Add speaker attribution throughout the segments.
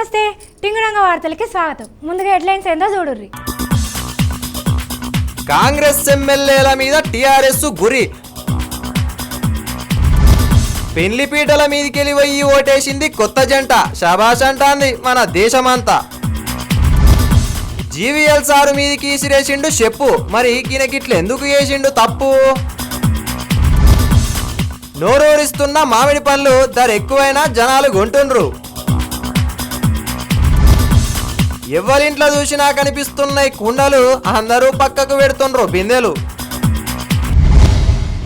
Speaker 1: నమస్తే టింగురంగ వార్తలకి స్వాగతం. ముందుగా హెడ్లైన్స్ ఏందో చూడుర్రి.
Speaker 2: కాంగ్రెస్ ఎమ్మెల్యేల మీద టీఆర్ఎస్ గురి. పెళ్లిపీటల మీదకెళ్ళి పోయి ఓటేసింది కొత్త జంట. శబాష్ అంటాంది మన దేశమంతా. జీవీఎల్ సారు మీదికి ఇసిరేసిండు చెప్పు. మరి ఈయనకిట్లు ఎందుకు చేసిండు తప్పు? నోరూరిస్తున్న మామిడి పళ్ళు ధర ఎక్కువైనా జనాలు కొంటుండ్రు. ఎవరింట్లో చూసినా కనిపిస్తున్నాయి కుండలు, అందరూ పక్కకు పెడుతుండ్రు బిందెలు.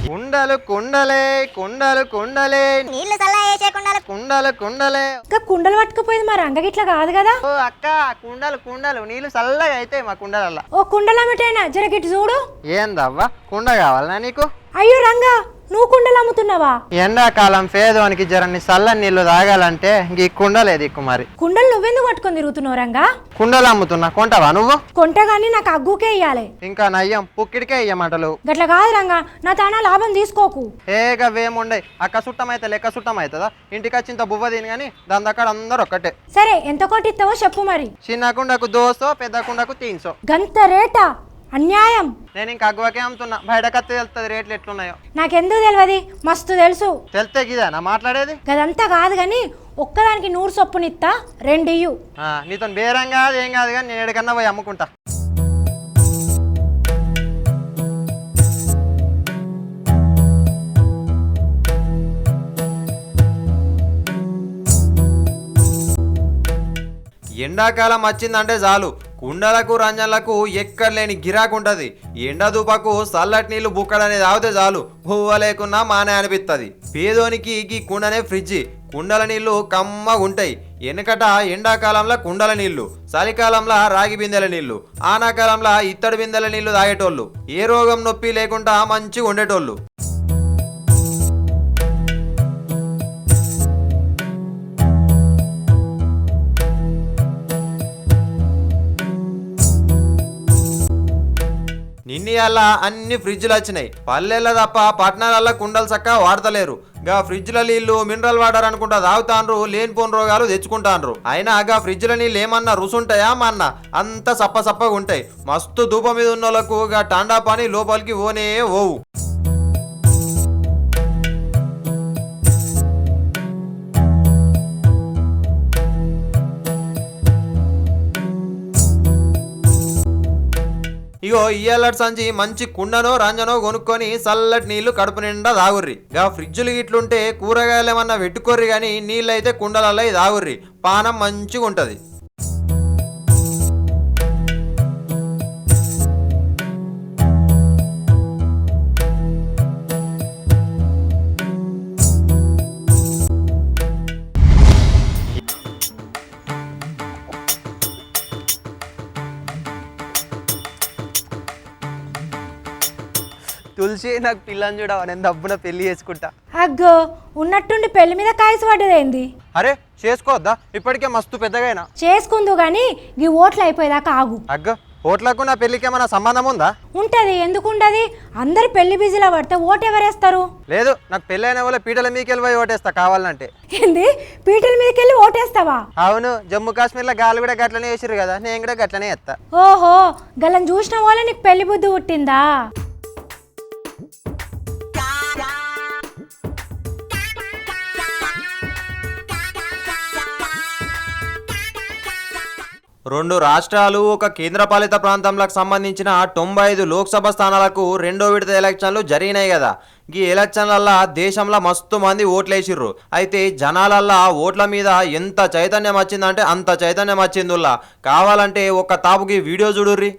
Speaker 2: కుండలు కుండలే కుండలు కుండలే
Speaker 3: నీళ్లు చల్లా వేసే కుండలు
Speaker 2: కుండలు కుండలే.
Speaker 1: ఇంకా కుండలు పట్టుకుపోయింది మా రంగగిట్ల కాదు కదా.
Speaker 2: ఓ అక్క, కుండలు కుండలు నీళ్లు చల్లగా అయితే మా కుండలల్లా.
Speaker 1: ఓ కుండలమ్మటైనా జరగిట్టు చూడు.
Speaker 2: ఏందవ్వా కుండ కావాలనా నీకు?
Speaker 1: అయ్యో రంగా, నువ్వు కుండలు అమ్ముతున్నావా?
Speaker 2: ఎండాకాలం పేదవానికి జరని చల్లని నీళ్లు తాగాలంటే ఈ కుండలే దిక్కు. మరి
Speaker 1: కుండలు నువ్వెందుకు పట్టుకొని తిరుగుతున్నావు రంగా?
Speaker 2: కుండలు అమ్ముతున్నా, కొంటావా నువ్వు?
Speaker 1: కొంట గానీ నాకు అగ్గుకే ఇయ్యాలి.
Speaker 2: ఇంకా నయ్యం పుక్కిడికే ఇయ్యమంటలు.
Speaker 1: గట్ల కాదు రంగా, నా తానా లాభం తీసుకోకు.
Speaker 2: ఏగవేముండయి. అక్క సుట్టం అయితే లెక్క సుట్టం అవుతుందా? ఇంటికి వచ్చింత బువ్వ తిని కానీ దాని దగ్గర అందరు ఒక్కటే.
Speaker 1: సరే ఎంత కొట్టిస్తావో చెప్పు మరి.
Speaker 2: చిన్న కుండకు దోసో, పెద్ద కుండకు 300.
Speaker 1: గంత రేటా? అన్యాయం.
Speaker 2: నేను ఇంకా అగ్గువకే అమ్ముతున్నా, బయటకత్తే తెలుస్తుంది రేట్లు ఎట్లున్నాయో.
Speaker 1: నాకెందుకు తెలియదు, మస్తు తెలుసు.
Speaker 2: తెలితే గిదేనా మాట్లాడేది?
Speaker 1: గదంతా కాదు గాని ఒక్కదానికి 100 చొప్పునిత్తా, 2 ఇయ్యు.
Speaker 2: నీతో బేరం కాదు ఏం కాదు కానీ నేను ఎక్కడికన్నా పోయి అమ్ముకుంటా. ఎండాకాలం వచ్చిందంటే చాలు కుండలకు రంజన్లకు ఎక్కడ లేని గిరాకు ఉంటుంది. ఎండ దూపకు చల్లటి నీళ్లు బుక్కడనేది తాగితే చాలు పువ్వ లేకున్నా మానే అనిపిస్తుంది. పేదోనికి ఈ కుండనే ఫ్రిడ్జి. కుండల నీళ్లు కమ్మగా ఉంటాయి. వెనకట ఎండాకాలంలో కుండల నీళ్లు, చలికాలంలో రాగి బిందెల నీళ్లు, ఆనాకాలంలో ఇత్తడి బిందెల నీళ్లు తాగేటోళ్ళు. ఏ రోగం నొప్పి లేకుండా మంచిగా ఉండేటోళ్ళు. నిన్నయాల అన్ని ఫ్రిడ్జ్లు వచ్చినాయి. పల్లెల్లో తప్ప పట్టణాలల్లో కుండలు చక్క వాడతలేరు. గా ఫ్రిడ్జ్ల నీళ్లు మినరల్ వాటర్ అనుకుంటా తాగుతాండ్రు, లేనిపోని రోగాలు తెచ్చుకుంటాండ్రు. అయినా గా ఫ్రిడ్జ్ల నీళ్ళు ఏమన్నా రుసుంటాయా? మన్నా అంత సప్పగా ఉంటాయి. మస్తు ధూపం మీద ఉన్న వాళ్ళకు గా టాండా పాని లోపలికి ఓనే ఓవు. ఇగో ఇయ్యాలటి సంచి మంచి కుండనో రంజనో కొనుక్కొని చల్లటి నీళ్లు కడుపు నిండా తాగుర్రి. గా ఫ్రిడ్జులు ఇట్లుంటే కూరగాయలు ఏమన్నా పెట్టుకోర్రి కానీ నీళ్ళైతే కుండలలో తాగుర్రి. పానం మంచిగా ఉంటది. తులసి, నాకు పిల్లని చూడవా, నేను దబ్బున పెళ్లి చేసుకుంటా.
Speaker 1: అగ్గో, ఉన్నట్టుండి పెళ్లి మీద కాయసు పడ్డదేంది?
Speaker 2: అరే చేసుకోవద్దా? ఇప్పటికే మస్తు పెద్దగైనా.
Speaker 1: చేసుకుందు గాని ఈ ఓట్లు అయిపోయేదాకా ఆగు.
Speaker 2: అగ్గ, ఓట్లకు నా పెళ్లికి ఏమైనా సంబంధం ఉందా?
Speaker 1: ఉంటది, ఎందుకుంటది? అందరు పెళ్లి బిజీలో పడితే ఓటు ఎవరేస్తారు?
Speaker 2: లేదు, నాకు పెళ్ళైన వాళ్ళ పీటల మీకెళ్ళి పోయి ఓటేస్తా కావాలంటే.
Speaker 1: ఏంది, పీటల మీదకి వెళ్ళి ఓటేస్తావా?
Speaker 2: అవును, జమ్మూ కాశ్మీర్లో గాలి కూడా గట్లనే వేసిరు కదా, నేను కూడా గట్లనే ఎత్తా.
Speaker 1: ఓహో, గల్లని చూసిన వాళ్ళ నీకు పెళ్లి బుద్ధి పుట్టిందా?
Speaker 2: రెండు రాష్ట్రాలు, ఒక కేంద్రపాలిత ప్రాంతంలకు సంబంధించిన 95 లోక్సభ స్థానాలకు రెండో విడత ఎలక్షన్లు జరిగినాయి కదా. ఈ ఎలక్షన్లల్లా దేశంలో మస్తు మంది ఓట్లేసిర్రు. అయితే జనాలల్లా ఓట్ల మీద ఎంత చైతన్యం వచ్చిందంటే అంత చైతన్యం వచ్చిందిల్లా. కావాలంటే ఒక తాపుకి వీడియో చూడుర్రి.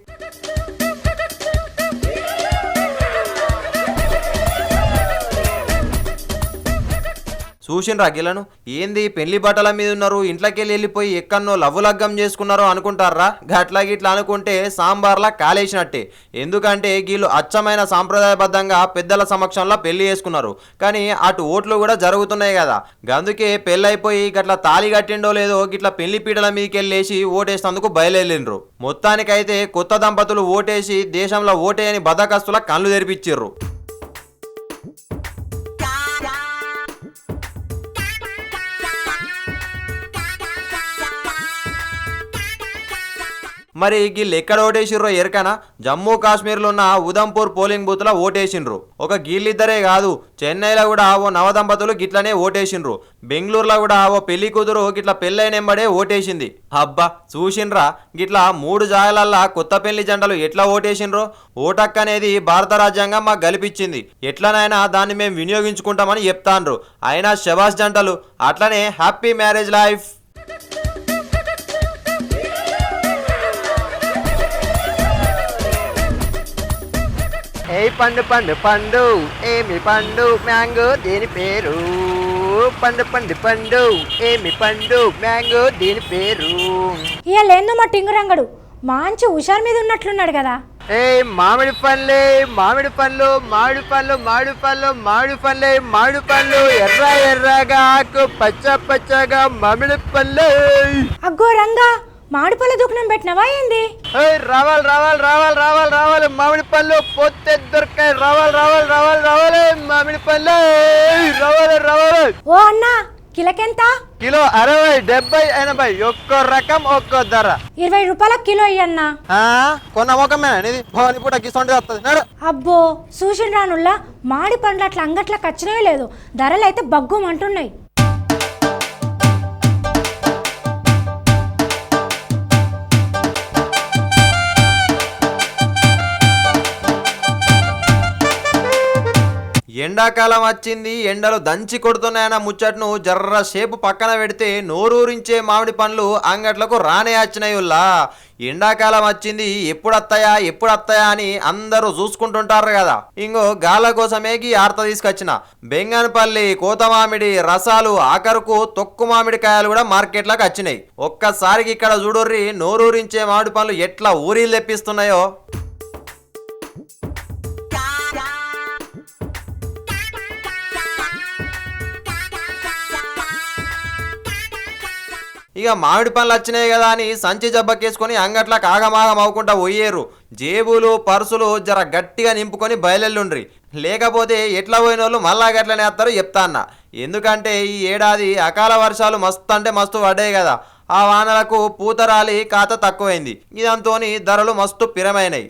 Speaker 2: చూసిండ్రా గిలను? ఏంది పెళ్లి బట్టల మీద ఉన్నారు, ఇంట్లోకి వెళ్ళిపోయి ఎక్కడనో లవ్వులగ్గం చేసుకున్నారో అనుకుంటారా? గట్లా గిట్లా అనుకుంటే సాంబార్లా కాలేసినట్టే. ఎందుకంటే వీళ్ళు అచ్చమైన సాంప్రదాయబద్ధంగా పెద్దల సమక్షంలో పెళ్లి చేసుకున్నారు. కానీ అటు ఓట్లు కూడా జరుగుతున్నాయి కదా. అందుకే పెళ్ళైపోయి గట్లా తాళి కట్టిండో లేదో గిట్లా పెళ్లి పీటల మీదకి వెళ్ళేసి ఓటేసేందుకు బయలుదేరిండ్రు. మొత్తానికైతే కొత్త దంపతులు ఓటేసి దేశంలో ఓటేయని బద్దకస్తుల కళ్ళు తెరిపించిర్రు. మరి వీళ్ళు ఎక్కడ ఓటేసిర్రో ఎరకనా? జమ్మూ కాశ్మీర్లో ఉన్న ఉదంపూర్ పోలింగ్ బూత్ లో ఓటేసిండ్రు. ఒక గీళ్ళిద్దరే కాదు, చెన్నైలో కూడా ఓ నవదంపతులు గిట్లనే ఓటేసిండ్రు. బెంగళూరులో కూడా ఓ పెళ్లి కూతురు గిట్ల పెళ్ళైనెంబడే ఓటేసింది. అబ్బా చూసిండ్రా, గిట్లా 3 జాగాలల్లా కొత్త పెళ్లి జంటలు ఎట్లా ఓటేసిండ్రో. ఓటక్ అనేది భారత రాజ్యాంగం మాకు గెలిపించింది, ఎట్లనైనా దాన్ని మేము వినియోగించుకుంటామని చెప్తాండ్రు. అయినా శబాష్ జంటలు, అట్లనే హ్యాపీ మ్యారేజ్ లైఫ్.
Speaker 3: ఏ పండు పండు పండు ఏమి పండు మ్యాంగో దీని పేరు పండు పండు పండు ఏమి పండు మ్యాంగో దీని పేరు.
Speaker 1: ఇవాళ ఏందో మా టింగురంగడు మంచి హుషారు మీద ఉన్నట్లున్నాడు కదా.
Speaker 3: ఏ మామిడి పండ్లే మామిడి పండ్లు మామిడి పండ్లు మామిడి పండ్లు మామిడి పండ్లే మామిడి పండ్లు ఎర్ర ఎర్రగా ఆకు పచ్చ పచ్చగా మామిడి పండ్లే.
Speaker 1: అగ్గో రంగా, మామిడిపళ్ళ దుకాణం పెట్టినవా ఏంది?
Speaker 3: రావాలి రావాలి రావాలి రావాలి రావాలి మామిడి పళ్ళు పోతే దొరకాయి. రావాలి రావాలి రావాలి రావాలి మామిడి పళ్ళు రావాలి రావాలి.
Speaker 1: ఓ అన్నా, కిలకెంత?
Speaker 3: కిలో 60, 70, 80 ఒక్కో రకం ఒక్కో ధర.
Speaker 1: 20 రూపాయల కిలో ఇయ్యన్నా.
Speaker 3: కొన్న మొక్కమే ఇది భవాని పూట గిసొంటి వస్తుంది నాడు.
Speaker 1: అబ్బో చూసిన రానుల్లా మామిడి పండ్లు అట్లా అంగట్లకు వచ్చినవే లేదు, ధరలు అయితే బగ్గుమంటున్నాయి.
Speaker 2: ఎండాకాలం వచ్చింది, ఎండలు దంచి కొడుతున్నాయన్న ముచ్చట్ను జర్ర సేపు పక్కన పెడితే నోరూరించే మామిడి పండ్లు అంగట్లకు రానే వచ్చినాయుల్లా. ఎండాకాలం వచ్చింది, ఎప్పుడు వస్తాయా అని అందరూ చూసుకుంటుంటారు కదా. ఇంకో గాల కోసమే గీ ఆర్త తీసుకొచ్చిన బెంగనపల్లి కోత మామిడి రసాలు, ఆఖరుకు తొక్కు మామిడికాయలు కూడా మార్కెట్లోకి వచ్చినాయి. ఒక్కసారికి ఇక్కడ చూడుర్రి నోరూరించే మామిడి పండ్లు ఎట్లా ఊరిలు తెప్పిస్తున్నాయో. ఇక మామిడి పండ్లు వచ్చినాయి కదా అని సంచి జబ్బకేసుకొని అంగట్లకు ఆగమాగం అవ్వకుండా పోయేరు. జేబులు పర్సులు జర గట్టిగా నింపుకొని బయలుండ్రి, లేకపోతే ఎట్లా పోయిన వాళ్ళు మళ్ళా గట్లనే వేస్తారు చెప్తా అన్న. ఎందుకంటే ఈ ఏడాది అకాల వర్షాలు మస్తు అంటే మస్తు పడ్డాయి కదా. ఆ వానలకు పూతరాలి కాత తక్కువైంది, ఇదంతోని ధరలు మస్తు పిరమైనాయి.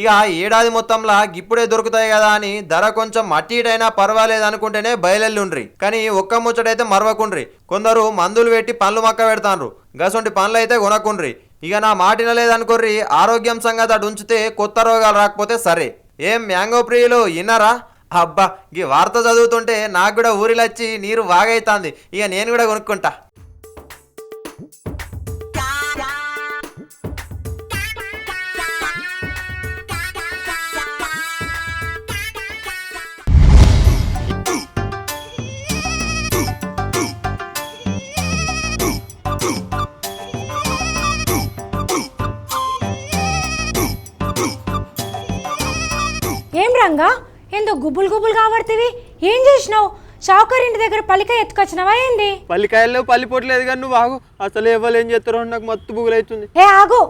Speaker 2: ఇక ఏడాది మొత్తంలా గిప్పుడే దొరుకుతాయి కదా అని ధర కొంచెం అట్టిటైనా పర్వాలేదు అనుకుంటేనే బయలుండ్రి. కానీ ఒక్క ముచ్చటైతే మరవకుండ్రి, కొందరు మందులు పెట్టి పండ్లు మక్క పెడతాండ్రు, గసొంటి పండ్లు అయితే కొనకుండ్రి. ఇక నా మాటిన లేదనుకోర్రి, ఆరోగ్యం సంగతి అటు ఉంచితే కొత్త రోగాలు రాకపోతే సరే. ఏం మ్యాంగో ప్రియులు విన్నారా? అబ్బా ఈ వార్త చదువుతుంటే నాకు కూడా ఊరిలొచ్చి నీరు వాగైతాంది. ఇక నేను కూడా కొనుక్కుంటా.
Speaker 1: ఏం రంగా, ఏందో గుబులు గుబులు కాబడుతుంది, ఏం చేసినావు? షావుకర్ ఇంటి దగ్గర పల్లికాయ ఎత్తుకొచ్చినావా ఏంది?
Speaker 3: పల్లికాయల్లో పల్లి పొట్లేదు కానీ నువ్వు ఆగు, అసలు ఎవరు ఏం చేస్తారో నాకు మత్తు బుగులైతుంది.
Speaker 1: ఏ ఆగు,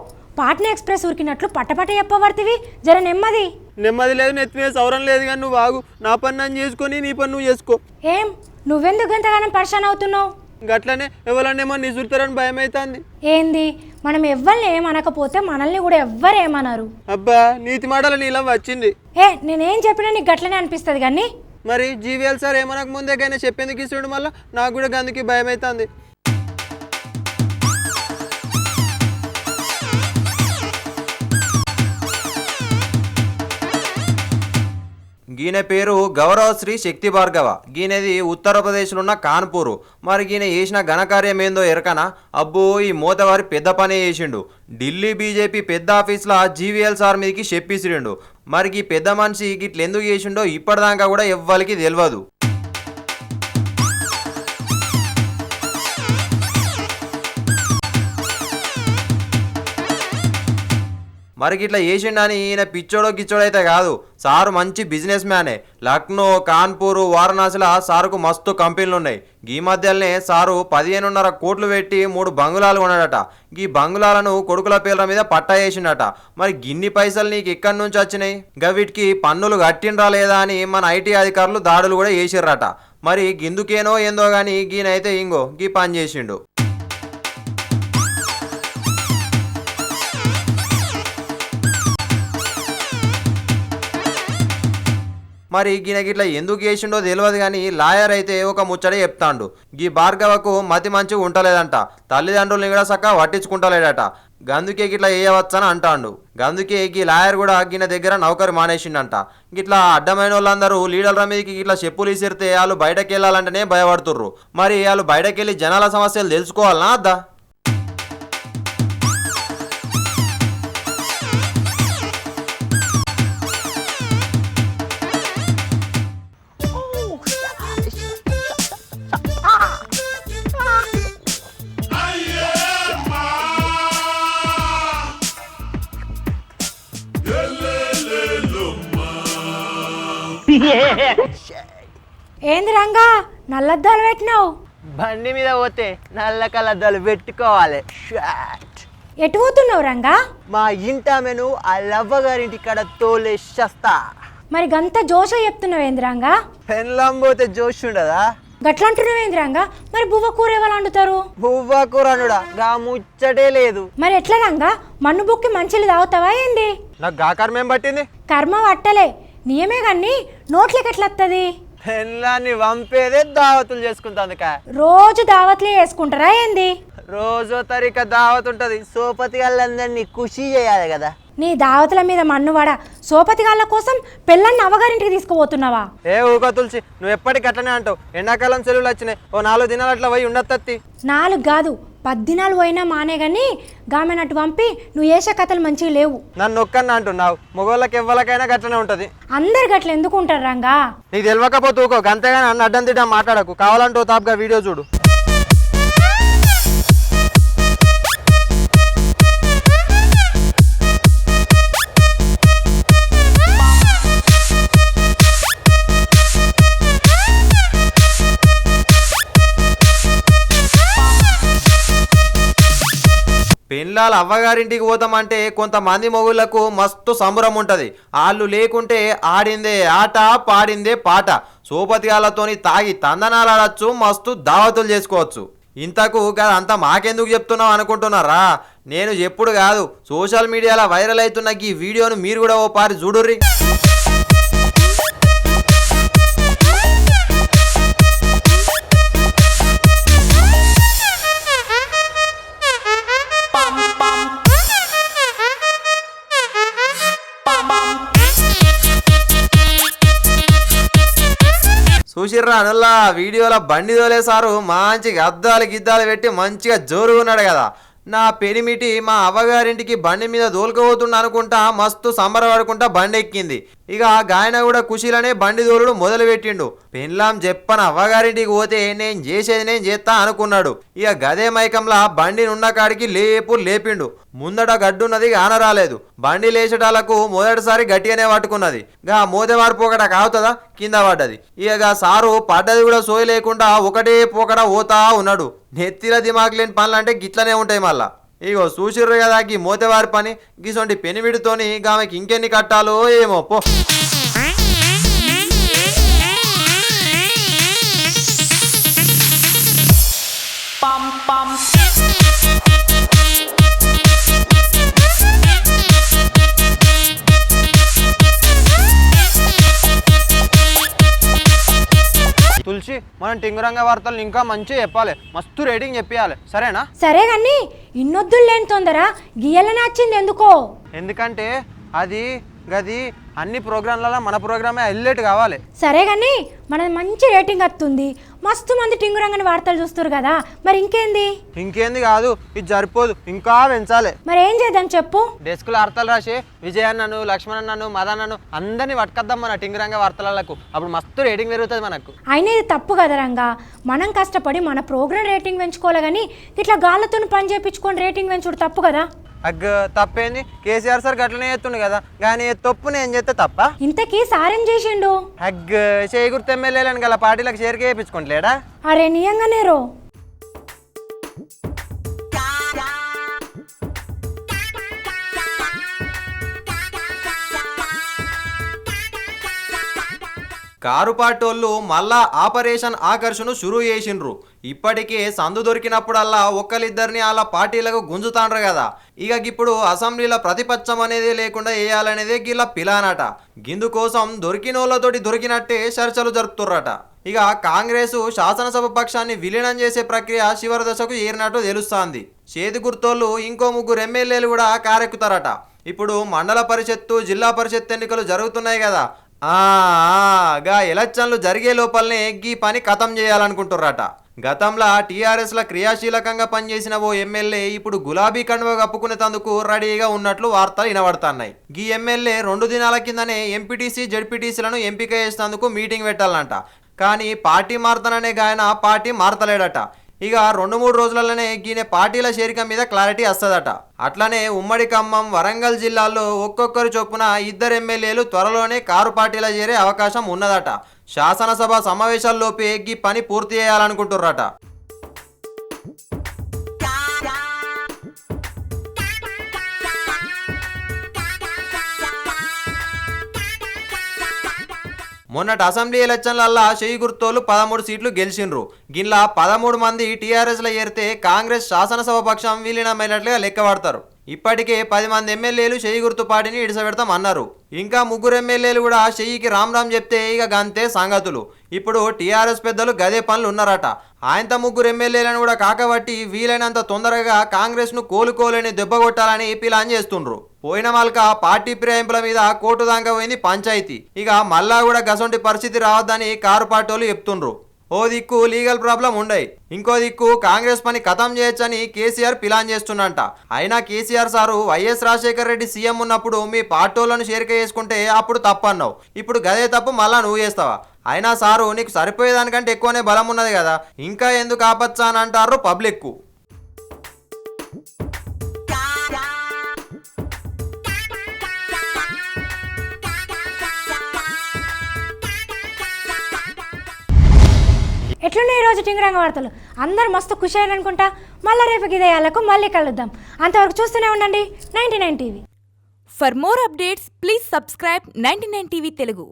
Speaker 1: పాట్నా ఎక్స్ప్రెస్ ఉరికినట్లు పట్టపట్ట చెప్పబడుతుంది, జర నెమ్మది.
Speaker 3: నెమ్మది లేదు, నెత్తిమే సౌరం లేదు కానీ నువ్వు ఆగు. నా పని నన్ను చేసుకొని నీ పని నువ్వు చేసుకో.
Speaker 1: ఏం నువ్వెందుకు ఎంతగానో పరిశాన్ అవుతున్నావు?
Speaker 3: గట్లనే ఎవరన్నేమో నిజురుతారని భయం అవుతుంది.
Speaker 1: ఏంది, మనం ఎవ్వరిని ఏమనకపోతే మనల్ని కూడా ఎవ్వరు ఏమన్నారు?
Speaker 3: అబ్బా నీతి మాటల నీలం వచ్చింది.
Speaker 1: నేనేం చెప్పినా నీకు గట్లనే అనిపిస్తుంది కానీ.
Speaker 3: మరి జీవీఎల్ సార్ ఏమనక ముందే కానీ చెప్పేందుకు ఇస్తుండు, మళ్ళీ నాకు కూడా గందుకి భయం అవుతుంది.
Speaker 2: గీన పేరు గౌరవశ్రీ శక్తి భార్గవ. గీనది ఉత్తరప్రదేశ్లో ఉన్న కాన్పూరు. మరి గీన చేసిన ఘనకార్యం ఏందో ఎరకనా? అబ్బో ఈ మోతవారి పెద్ద పనే చేసిండు. ఢిల్లీ బీజేపీ పెద్ద ఆఫీస్లో జీవీఎల్ సార్ మీదకి చెప్పిసిరిండు. మరి ఈ పెద్ద మనిషి గిట్ల ఎందుకు చేసిండో ఇప్పటిదాకా కూడా ఎవ్వరికి తెలియదు. మరి ఇట్లా చేసిండని ఈయన పిచ్చోడో గిచ్చోడో అయితే కాదు, సారు మంచి బిజినెస్ మ్యానే. లక్నో, కాన్పూర్, వారణాసిలో సారుకు మస్తు కంపెనీలు ఉన్నాయి. ఈ మధ్యలోనే సారు 15.5 కోట్లు పెట్టి 3 బంగుళాలు కొన్నాడట. ఈ బంగుళాలను కొడుకుల పేర్ల మీద పట్టా వేసిండట. మరి గిన్ని పైసలు నీకు ఎక్కడి నుంచి వచ్చినాయి? వీటికి పన్నులు కట్టిండ్రా లేదా అని మన ఐటీ అధికారులు దాడులు కూడా చేసిర్రట. మరి గిందుకేనో ఏందో గాని గీనైతే ఇంగో గీ పని చేసిండు. మరి గిట్లా ఎందుకు చేసిండో తెలియదు కానీ లాయర్ అయితే ఒక ముచ్చడే చెప్తాండు. గీ భార్గవకు మతి మంచిగా ఉంటలేదంట, తల్లిదండ్రుల్ని కూడా చక్కగా పట్టించుకుంటలేడట. గందుకే గిట్లా వేయవచ్చని అంటాండు. గందుకే గీ లాయర్ కూడా గిన దగ్గర నౌకరు మానేసిండంట. గిట్లా అడ్డమైన వాళ్ళందరూ లీడర్ల మీదకి గిట్లా చెప్పులు ఇసిరితే వాళ్ళు బయటకు వెళ్ళాలంటేనే భయపడుతుర్రు. మరి వాళ్ళు బయటకెళ్ళి జనాల సమస్యలు తెలుసుకోవాలనా అద్దా?
Speaker 1: ఏంది రంగా నల్లద్దాలు పెట్టినావు?
Speaker 3: బండి మీద పోతే నల్ల కలద్దాలు పెట్టుకోవాలి.
Speaker 1: ఎటు పోతున్నావు రంగా?
Speaker 3: మా ఇంటామెను ఆ లవ్వగారింటి కాడ తోలేస్తా.
Speaker 1: మరి గంత జోష చెప్తున్నావేంది రంగా?
Speaker 3: పెన్లం పోతే జోష్ ఉండదా?
Speaker 1: గట్లంటున్నావేంది రంగా? మరి బువ్వ కూర ఎవరు వండుతారు?
Speaker 3: బువ్వ కూర అనుడా గా ముచ్చటే లేదు.
Speaker 1: మరి ఎట్లా రంగా? మన్ను బుక్కి మంచిలు తాగుతావా ఏంది?
Speaker 3: నాకు గా కర్మ ఏం పట్టింది?
Speaker 1: కర్మ పట్టలే నియమే గాని నోట్లకి ఎట్లా వస్తుంది?
Speaker 3: పెన్లాన్ని వంపేదే దావతులు చేసుకుంటాను.
Speaker 1: రోజు దావత్లే వేసుకుంటారా ఏంది?
Speaker 3: రోజో తరిక దావత్ ఉంటది. సోపతి వాళ్ళందరినీ ఖుషి చేయాలి కదా.
Speaker 1: నీ దావతుల మీద మన్నువాడ సోపతిగాళ్ళ కోసం పెళ్ళాన్ని అవ్వగారింటికి తీసుకుపోతున్నావా?
Speaker 3: ఏ ఊక తులసి, నువ్వు ఎప్పటికి అట్లనే అంటావు. ఎండాకాలం సెలవులు వచ్చినాయి, ఓ 4 దినాలు అట్లా పోయి ఉండత్తత్తి.
Speaker 1: 4 కాదు 10 దినాలు పోయినా మానే గాని గామెనట్టు పంపి నువ్వు వేసే కథలు మంచిగా లేవు.
Speaker 3: నన్ను ఒక్కన్నా అంటున్నావు. మగవాళ్ళకి ఎవ్వరికైనా గట్లనే ఉంటది.
Speaker 1: అందరు గట్ల ఎందుకు ఉంటారు రంగా?
Speaker 3: నీకు తెలియకపోతే ఊకో, అంతేగాని అన్న అడ్డం తిట్టా మాట్లాడకు. కావాలంటూ తాపుగా వీడియో చూడు.
Speaker 2: పెళ్ళాల అవ్వగారింటికి పోతామంటే కొంతమంది మొగుళ్లకు మస్తు సంబరం ఉంటుంది. వాళ్ళు లేకుంటే ఆడిందే ఆట, పాడిందే పాట. సోపతిగాళ్ళతోని తాగి తందనాలు ఆడచ్చు, మస్తు దావతులు చేసుకోవచ్చు. ఇంతకు అంతా మాకెందుకు చెప్తున్నావు అనుకుంటున్నారా? నేను ఎప్పుడు కాదు, సోషల్ మీడియాలో వైరల్ అవుతున్న ఈ వీడియోను మీరు కూడా ఓ పారి చూడుర్రి. చూసిర్రా అనుల్లా వీడియోలో బండి తోలేసారు. మంచిగా అద్దాలు గిద్దాలు పెట్టి మంచిగా జోరుగున్నాడు కదా. నా పెనిమిటి మా అవ్వగారింటికి బండి మీద దోలుకపోతుండ అనుకుంటా మస్తు సంబరపడుకుంటా బండి ఎక్కింది. ఇక గాయన కూడా ఖుషీలనే బండి దోలుడు మొదలు పెట్టిండు. పెన్లాం చెప్పన అవ్వగారింటికి పోతే నేను చేసేది నేను చేస్తా అనుకున్నాడు. ఇక గదే మైకంలా బండిని ఉన్న కాడికి లేపిండు. ముందట గడ్డున్నది ఆనరాలేదు. బండి లేచటాలకు మొదటిసారి గట్టిగానే పట్టుకున్నది. గా మోదెవారిపోకట కావుతుందా, కింద పడ్డది. ఇక సారు పడ్డది కూడా సోయి లేకుండా ఒకటే పోకడ పోతా ఉన్నాడు. నెత్తిల దిమాగ్ లేని పనులు అంటే గిట్లనే ఉంటాయి మళ్ళా. ఇగో చూసిర్రు కదా గీ మోతేవారి పని. గీసొంటి పెనివిడితోని ఆమెకి ఇంకెన్ని కట్టాలో ఏమో పో.
Speaker 3: తులసి, మనం టింగురంగ వార్తలు ఇంకా మంచిగా చెప్పాలి. మస్తు రేటింగ్ చెప్పాలి, సరేనా?
Speaker 1: సరే గాని ఇన్నొద్దులు లేని తొందర గీయలని వచ్చింది ఎందుకో?
Speaker 3: ఎందుకంటే అది గది అన్ని ప్రోగ్రాంలలో మన ప్రోగ్రామే హైలైట్ కావాలి.
Speaker 1: సరే గాని మనది మంచి రేటింగ్ వస్తుంది, మస్తు మంది టింగురంగని వార్తలు చూస్తారు కదా, మరి ఇంకేంది
Speaker 3: కాదు, ఇది సరిపోదు, ఇంకా పెంచాలి.
Speaker 1: మరి ఏం చేద్దాం చెప్పు?
Speaker 3: డెస్క్లో వార్తలు రాసి విజయన్నను, లక్ష్మణన్నను, మదన్నను అందరినీ పట్టుకొద్దాం మన టింగురంగ వార్తలకు. అప్పుడు మస్తు రేటింగ్ పెరుగుతుంది మనకు.
Speaker 1: అయినా ఇది తప్పు కదా రంగా. మనం కష్టపడి మన ప్రోగ్రామ్ రేటింగ్ పెంచుకోవాలి కానీ ఇట్లా గాళ్ళతో పని చేయించుకొని రేటింగ్ పెంచుడు తప్పు కదా.
Speaker 2: అగ్గ తప్పేంది కేసీఆర్ సార్ గట్లనే ఎత్తుండు కదా కానీ తప్పు నేను చేస్తే తప్ప
Speaker 1: ఇంతకీ సారేం చేసిండు?
Speaker 2: అగ్గ చేయగుర్తు ఎమ్మెల్యేలను గల పార్టీలకు చేరికే వేయించుకుంటలేడా?
Speaker 1: అరే నియంగానేరో.
Speaker 2: కారు పార్టోళ్ళు మళ్ళా ఆపరేషన్ ఆకర్షణ షురూ చేసిండ్రు. ఇప్పటికే సందు దొరికినప్పుడల్లా ఒక్కరిద్దరిని అలా పార్టీలకు గుంజుతాండ్రు కదా. ఇక ఇప్పుడు అసెంబ్లీలో ప్రతిపక్షం అనేది లేకుండా వేయాలనేదే గిల్ల పిలానట. గిందు కోసం దొరికినోళ్ళతోటి దొరికినట్టే చర్చలు జరుపుతుర్రట. ఇక కాంగ్రెస్ శాసనసభ పక్షాన్ని విలీనం చేసే ప్రక్రియ చివరి దశకు ఏరినట్టు తెలుస్తోంది. చేతి గుర్తోళ్ళు ఇంకో 3 ఎమ్మెల్యేలు కూడా కారెక్కుతారట. ఇప్పుడు మండల పరిషత్తు జిల్లా పరిషత్ ఎన్నికలు జరుగుతున్నాయి కదా. గా ఎలక్షన్లు జరిగే లోపలనే గీ పని ఖతం చేయాలనుకుంటుర్రట. గతంలో టీఆర్ఎస్ల క్రియాశీలకంగా పనిచేసిన ఓ ఎమ్మెల్యే ఇప్పుడు గులాబీ కండువ కప్పుకునేందుకు రెడీగా ఉన్నట్లు వార్తలు వినబడుతున్నాయి. గీ ఎమ్మెల్యే 2 దినాల కిందనే ఎంపీటీసీ జెడ్పీటీసీలను ఎంపిక చేసేందుకు మీటింగ్ పెట్టాలంట. కానీ పార్టీ మారుతాననే గాయన పార్టీ మారతలేడట. ఇక 2-3 రోజులలోనే గీనే పార్టీల చేరిక మీద క్లారిటీ వస్తుందట. అట్లనే ఉమ్మడి ఖమ్మం వరంగల్ జిల్లాల్లో ఒక్కొక్కరు చొప్పున 2 ఎమ్మెల్యేలు త్వరలోనే కారు పార్టీలో చేరే అవకాశం ఉన్నదట. శాసనసభ సమావేశాల్లోపే గీ పని పూర్తి చేయాలనుకుంటుర్రట. మొన్నటి అసెంబ్లీ ఎలక్షన్లల్లా చేయి గుర్తోళ్ళు 13 సీట్లు గెలిచిండ్రు. గిన్లా 13 మంది టీఆర్ఎస్లో చేరితే కాంగ్రెస్ శాసనసభ పక్షం విలీనమైనట్లుగా లెక్కబడతారు. ఇప్పటికే 10 మంది ఎమ్మెల్యేలు చేయి గుర్తు పార్టీని ఇడిసబెడతాం అన్నారు. ఇంకా 3 ఎమ్మెల్యేలు కూడా చెయ్యికి రామ్ చెప్తే ఇక గంతే సంగతులు. ఇప్పుడు టీఆర్ఎస్ పెద్దలు గదే పనులు ఉన్నారట. ఆయనతో 3 ఎమ్మెల్యేలను కూడా కాకబట్టి వీలైనంత తొందరగా కాంగ్రెస్ను కోలుకోలేని దెబ్బ కొట్టాలని ప్లాన్ చేస్తుండ్రు. పోయిన మల్క పార్టీ ఫిరాయింపుల మీద కోర్టు దాకా పోయింది పంచాయతీ. ఇక మళ్ళా కూడా గసొంటి పరిస్థితి రావద్దని కారు పార్టీలు చెప్తుండ్రు. ఓ దిక్కు లీగల్ ప్రాబ్లం ఉండయి, ఇంకో దిక్కు కాంగ్రెస్ పని ఖతం చేయొచ్చని కేసీఆర్ ప్లాన్ చేస్తున్నంట. అయినా KCR sir YS Rajasekhara Reddy CM ఉన్నప్పుడు మీ పార్టీలను చేరిక చేసుకుంటే అప్పుడు తప్పన్నావు. ఇప్పుడు గదే తప్పు మళ్ళా నువ్వు చేస్తావా? అయినా సారు నీకు సరిపోయేదానికంటే ఎక్కువనే బలం ఉన్నది కదా, ఇంకా ఎందుకు ఆపచ్చా అని అంటారు పబ్లిక్.
Speaker 1: ఎట్లున్నాయి ఈరోజు టింగరంగ వార్తలు? అందరు మస్తు ఖుషి అయ్యారనుకుంటా. మళ్ళీ రేపు గిదేయాలకు మళ్ళీ కలుద్దాం. అంతవరకు చూస్తూనే ఉండండి 99 TV.
Speaker 4: For more updates, please subscribe 99 TV Telugu.